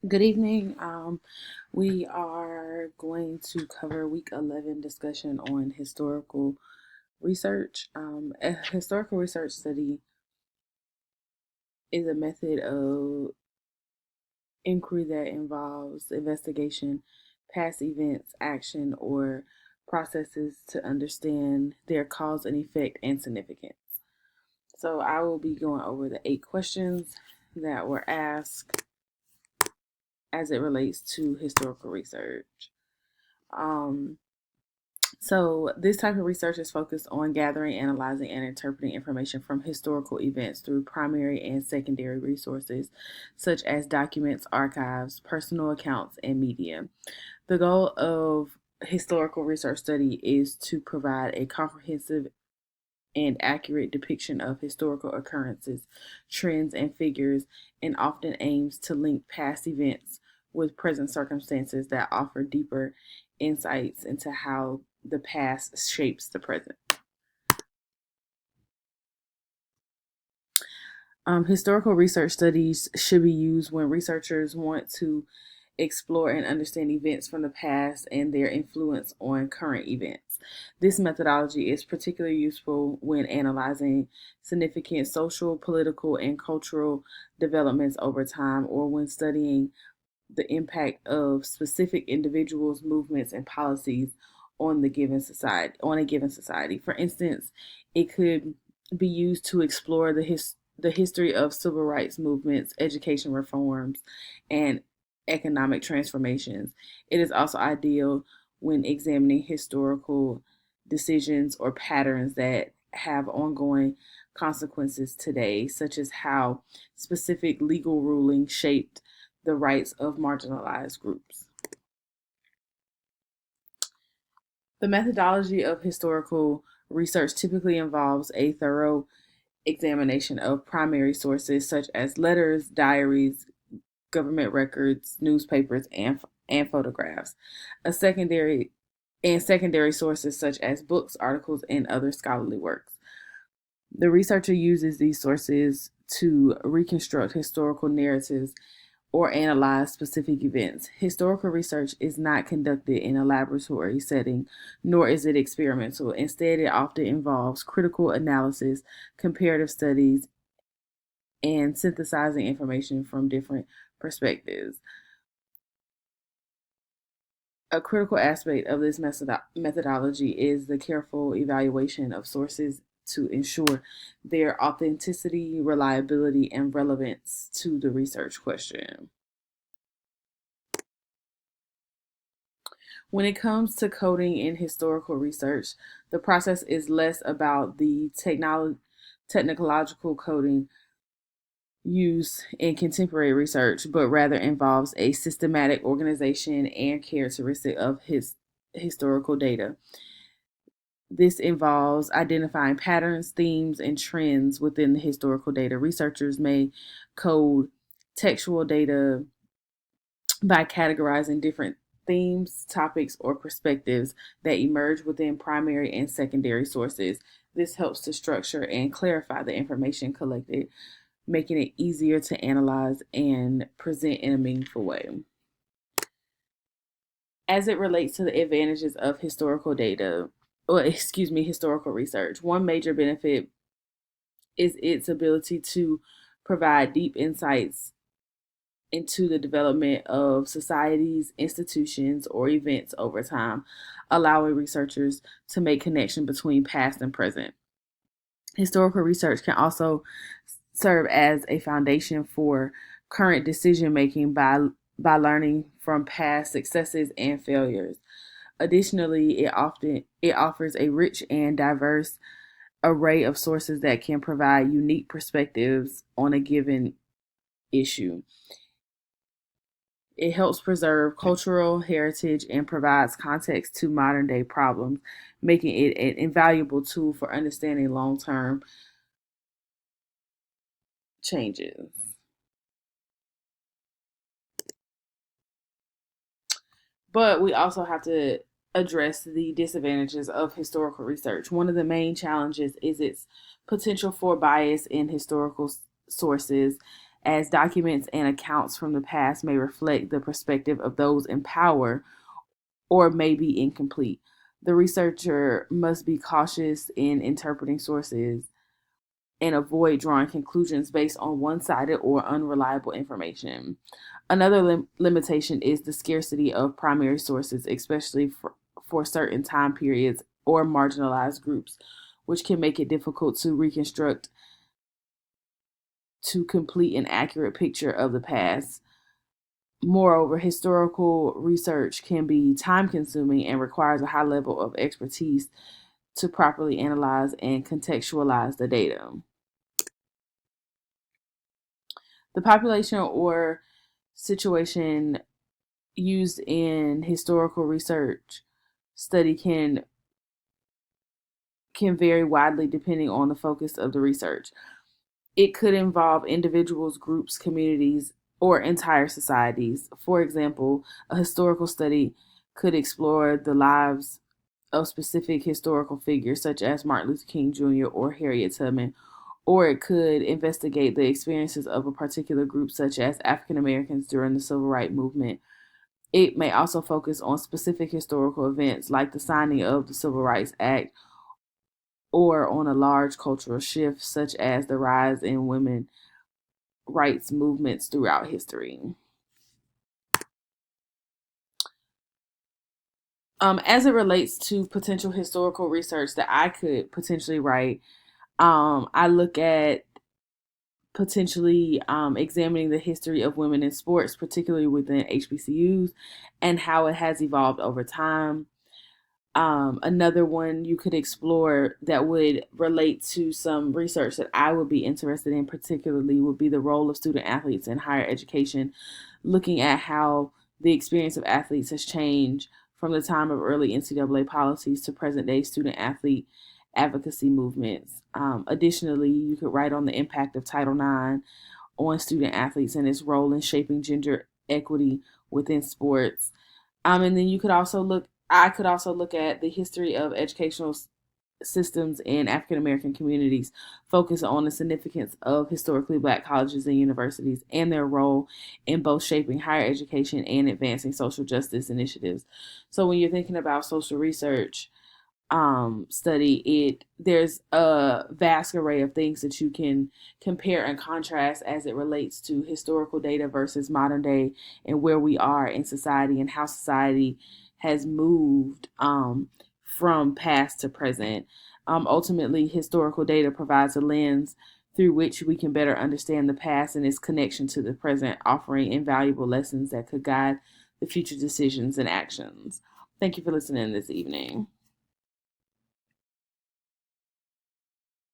Good evening. We are going to cover week 11 discussion on historical research. A historical research study is a method of inquiry that involves investigation, past events, action, or processes to understand their cause and effect and significance. So I will be going over the 8 questions that were asked as it relates to historical research. Um, So, this type of research is focused on gathering, analyzing, and interpreting information from historical events through primary and secondary resources, such as documents, archives, personal accounts, and media. The goal of historical research study is to provide a comprehensive and accurate depiction of historical occurrences, trends, and figures, and often aims to link past events with present circumstances that offer deeper insights into how the past shapes the present. Historical research studies should be used when researchers want to explore and understand events from the past and their influence on current events. This methodology is particularly useful when analyzing significant social, political, and cultural developments over time, or when studying the impact of specific individuals, movements, and policies on a given society. For instance, it could be used to explore the history of civil rights movements, education reforms, and economic transformations. It is also ideal when examining historical decisions or patterns that have ongoing consequences today, such as how specific legal rulings shaped the rights of marginalized groups. The methodology of historical research typically involves a thorough examination of primary sources such as letters, diaries, government records, newspapers, and photographs. A secondary sources such as books, articles, and other scholarly works. The researcher uses these sources to reconstruct historical narratives or analyze specific events. Historical research is not conducted in a laboratory setting, nor is it experimental. Instead, it often involves critical analysis, comparative studies, and synthesizing information from different perspectives. A critical aspect of this methodology is the careful evaluation of sources to ensure their authenticity, reliability, and relevance to the research question. When it comes to coding in historical research, the process is less about the technological coding used in contemporary research, but rather involves a systematic organization and characteristic of historical data. This involves identifying patterns, themes, and trends within the historical data. Researchers may code textual data by categorizing different themes, topics, or perspectives that emerge within primary and secondary sources. This helps to structure and clarify the information collected, making it easier to analyze and present in a meaningful way. As it relates to the advantages of historical research, one major benefit is its ability to provide deep insights into the development of societies, institutions, or events over time, allowing researchers to make connection between past and present. Historical research can also serve as a foundation for current decision making by learning from past successes and failures. Additionally, it offers a rich and diverse array of sources that can provide unique perspectives on a given issue. It helps preserve cultural heritage and provides context to modern day problems, making it an invaluable tool for understanding long term changes. But we also have to address the disadvantages of historical research. One of the main challenges is its potential for bias in historical sources, as documents and accounts from the past may reflect the perspective of those in power or may be incomplete. The researcher must be cautious in interpreting sources and avoid drawing conclusions based on one sided or unreliable information. Another limitation is the scarcity of primary sources, especially for certain time periods or marginalized groups, which can make it difficult to reconstruct to complete an accurate picture of the past. Moreover, historical research can be time consuming and requires a high level of expertise to properly analyze and contextualize the data. The population or situation used in historical research study can vary widely depending on the focus of the research. It could involve individuals, groups, communities, or entire societies. For example, a historical study could explore the lives of specific historical figures such as Martin Luther King Jr. or Harriet Tubman, or it could investigate the experiences of a particular group such as African Americans during the Civil Rights Movement. It may also focus on specific historical events like the signing of the Civil Rights Act or on a large cultural shift such as the rise in women rights movements throughout history. As it relates to potential historical research that I could potentially write, I look at potentially examining the history of women in sports, particularly within HBCUs, and how it has evolved over time. Another one you could explore that would relate to some research that I would be interested in, particularly, would be the role of student athletes in higher education, looking at how the experience of athletes has changed from the time of early NCAA policies to present day student athlete advocacy movements. Additionally, you could write on the impact of Title IX on student athletes and its role in shaping gender equity within sports. And then I could also look at the history of educational systems in African American communities, focus on the significance of historically black colleges and universities and their role in both shaping higher education and advancing social justice initiatives. So when you're thinking about social research, study, it there's a vast array of things that you can compare and contrast as it relates to historical data versus modern day and where we are in society and how society has moved from past to present. Ultimately, historical data provides a lens through which we can better understand the past and its connection to the present, offering invaluable lessons that could guide the future decisions and actions. Thank you for listening this evening.